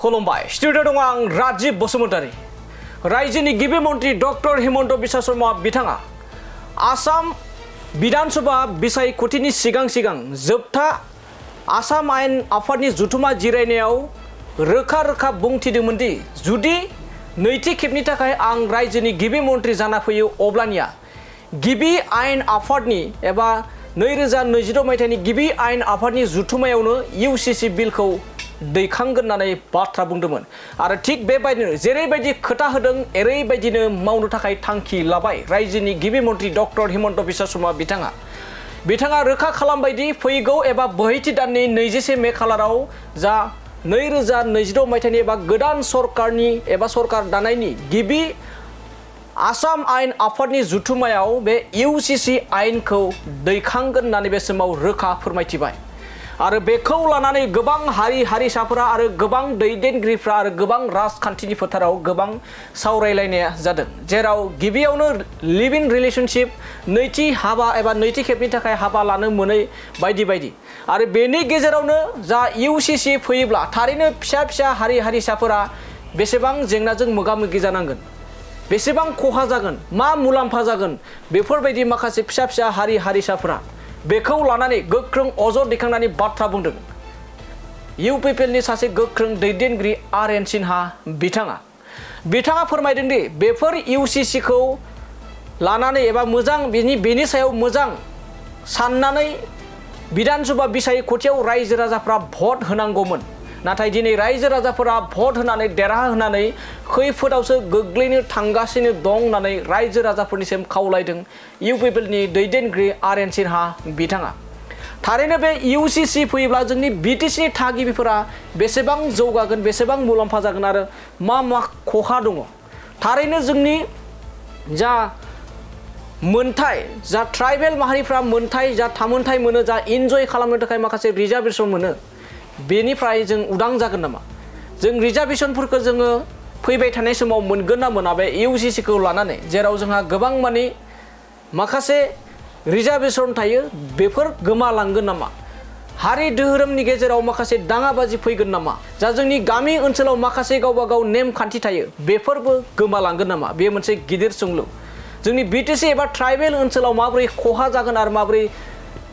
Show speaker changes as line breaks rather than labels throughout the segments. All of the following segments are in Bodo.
खुलुमबाय स्टुडिअ दं आं राजीव बसुमतारी रायजोनि गिबि मन्त्रि डक्टर हिमन्त बिश्व शर्मा बिथाङा आसाम विधानसभा बिसायख'थिनि सिगां जोबथा आसाम आयेन आफादनि जुथुमा जिरायनायाव रोखा रोखा बुंथिदोंमोन दि जुदि नैथि खेबनि थाखाय आं रायजोनि गिबि मन्त्रि जाना फैयो अब्लानिया गिबि आयेन आफादनि एबा 2022 मायथाइनि गिबि आयेन आफादनि जुथुमायावनो UCC बिलखौ दैखांगोन होननानै बाथ्रा बुंदोंमोन आरो थिग बेबायदिनो जेरैबायदि खोथा होदों एरैबायदिनो मावनो थाखाय थांखि लाबाय रायजोनि गिबि मन्त्रि डक्टर हिमन्त बिश्व शर्मा बिथाङा रोखा खालामबाय दि फैगौ एबा बोहैथि दाननि 21 मे खालाराव जा 2022 मायथाइनि एबा गोदान सरकारनि एबा सरकार दानायनि गिबि आसाम आयेन आफादनि जुथुमायाव बे UCC आयेनखौ दैखांगोन होननानै बे समाव रोखा फोरमायथिबाय आरो बेखौ लानानै गोबां हारिसाफोरा आरो गोबां दैदेनगिरिफ्रा आरो गोबां राजखान्थिनि फोथाराव गोबां सावरायलायनाया जादों जेराव गिबियावनो लिभ इन रिलेशनशिप नैथि हाबा एबा नैथि खेबनि थाखाय हाबा लानो मोनै बायदि आरो बेनि गेजेरावनो जा UCC फैयोब्ला थारैनो फिसा हारिसाफोरा बेसेबां जेंनाजों मोगा-मोगि जानांगोन बेसेबां खहा जागोन मा मुलाम्फा जागोन बेफोरबायदि माखासे फिसा हारिसाफोरा बेखौ लानानै गोख्रों अजद दैखांनानै बाथ्रा बुंदों UPPL नि सासे गोख्रों दैदेनगिरि RN सिन्हा बिथाङा फोरमायदों दि बेफोर UCC खौ लानानै एबा मोजां बेनि सायाव मोजां साननानै विधानसभा बिसायख'थियाव रायजो राजाफ्रा भट होनांगौमोन नाथाय दिनै रायजो राजाफोरा भट होनानै देरहा होनानै खैफोदावसो गोग्लैनो थांगासिनो दं होननानै रायजो राजाफोरनिसिम खावलायदों UPPL नि दैदेनगिरि RN सिन्हा बिथाङा थारैनो बे UCC फैयोब्ला जोंनि BTC नि थागिबिफोरा बेसेबां जौगागोन बेसेबां मुलाम्फा जागोन आरो मा खहा दङ थारैनो जोंनि जा मोनथाय जा ट्राइबेल माहारिफ्रा मोनथाय जा थामोनथाय मोनो जा इन्जय खालामनो थाखाय माखासे रिजार्भेसन मोनो बेनिफ्राय जों उदां जागोन नामा जों रिजार्भेसनफोरखौ जोङो फैबाय थानाय समाव मोनगोन ना मोना बे UCC खौ लानानै जेराव जोंहा गोबां माने माखासे रिजार्भेसन थायो बेफोर गोमालांगोन नामा हारि धोरोमनि गेजेराव माखासे दाङाबाजि फैगोन नामा जा जोंनि गामि ओनसोलाव माखासे गावबा गाव नेमखान्थि थायो बेफोरबो गोमालांगोन नामा बे मोनसे गिदिर सोंलु जोंनि BTC एबा ट्राइबेल ओनसोलाव माबोरै खहा जागोन आरो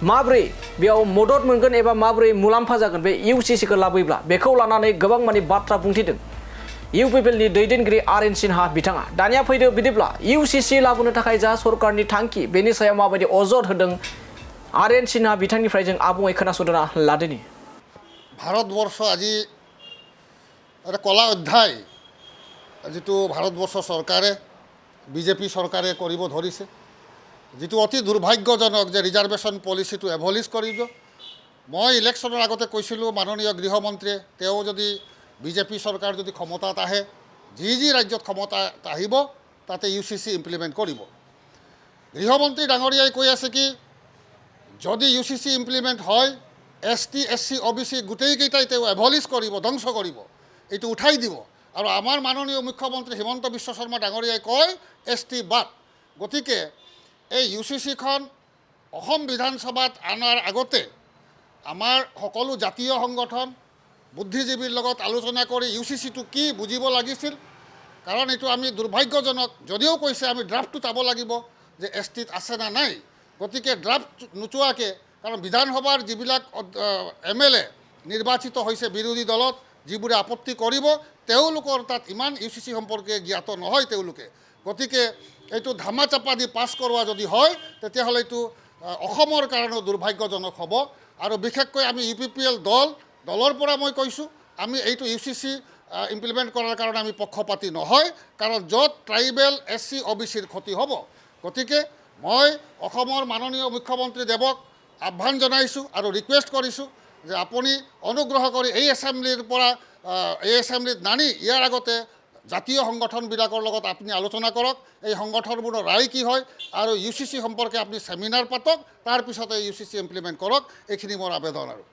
माबोरै बेयाव मदद मोनगोन एबा माबोरै मुलाम्फा जागोन बे UCC खौ लाबोयोब्ला बेखौ लानानै गोबां माने बाथ्रा बुंथिदों UPPL नि दैदेनगिरि RN सिन्हा बिथाङा दानिया फैदो बिदिब्ला UCC लाबोनो थाखाय जा सरकारनि थांखि बेनि सायाव माबायदि अजद होदों RN सिन्हा बिथांनिफ्राय जों आबुङै खोनासंना लादोनि
ভারতবর্ষ আজি এটা কলা অধ্যায় যেটো ভারতবর্ষ সরকাৰে বিজেপি সরকাৰে কৰিব ধৰিছে যেটো অতি দুৰ্ভাগ্যজনক যে ৰিজাৰ্ভেশ্যন পলিচিটো এভলিছ কৰিব মই ইলেকশ্যনৰ আগতে কৈছিলোঁ মাননীয় গৃহমন্ত্ৰীয়ে তেওঁ যদি বিজেপি চৰকাৰ যদি ক্ষমতাত আহে যি ৰাজ্যত ক্ষমতাত আহিব তাতে UCC ইমপ্লিমেণ্ট কৰিব গৃহমন্ত্ৰী ডাঙৰীয়াই কৈ আছে কি যদি UCC ইমপ্লিমেণ্ট হয় ST SC OBC গোটেইকেইটাই তেওঁ এভলিছ কৰিব ধ্বংস কৰিব এইটো উঠাই দিব আৰু আমাৰ মাননীয় মুখ্যমন্ত্ৰী হিমন্ত বিশ্ব শৰ্মা ডাঙৰীয়াই কয় ST বাদ গতিকে এই UCC খন অসম বিধানসভাত আনাৰ আগতে আমাৰ সকলো জাতীয় সংগঠন বুদ্ধিজীৱীৰ লগত আলোচনা কৰি UCC টো কি বুজিব লাগিছিল কাৰণ এইটো আমি দুৰ্ভাগ্যজনক যদিও কৈছে আমি ড্ৰাফটটো চাব লাগিব যে ST ত আছে না নাই গতিকে ড্ৰাফট নোচোৱাকে কাৰণ বিধানসভাৰ যিবিলাক MLA নিৰ্বাচিত হৈছে বিৰোধী দলত যিবোৰে আপত্তি কৰিব তেওঁলোকৰ তাত ইমান UCC সম্পৰ্কে জ্ঞাত নহয় তেওঁলোকে গতিকে এইটো ধামাচাপা দি পাছ কৰোৱা যদি হয় তেতিয়াহ'লে এইটো অসমৰ কাৰণে দুৰ্ভাগ্যজনক হ'ব আৰু বিশেষকৈ আমি UPPL দলৰ পৰা মই কৈছোঁ আমি এইটো UCC ইমপ্লিমেণ্ট কৰাৰ কাৰণে আমি পক্ষপাতি নহয় কাৰণ য'ত ট্ৰাইবেল SC OBC ৰ ক্ষতি হ'ব গতিকে মই অসমৰ মাননীয় মুখ্যমন্ত্ৰী দেৱক আহ্বান জনাইছোঁ আৰু ৰিকুৱেষ্ট কৰিছোঁ যে আপুনি অনুগ্ৰহ কৰি এই এছেম্বলিত নানি ইয়াৰ আগতে জাতীয় সংগঠনবিলাকৰ লগত আপুনি আলোচনা কৰক এই সংগঠনবোৰৰ ৰায় কি হয় আৰু UCC সম্পৰ্কে আপুনি সেমিনাৰ পাতক তাৰ পিছতে UCC ইমপ্লিমেণ্ট কৰক এইখিনি মোৰ আবেদন আৰু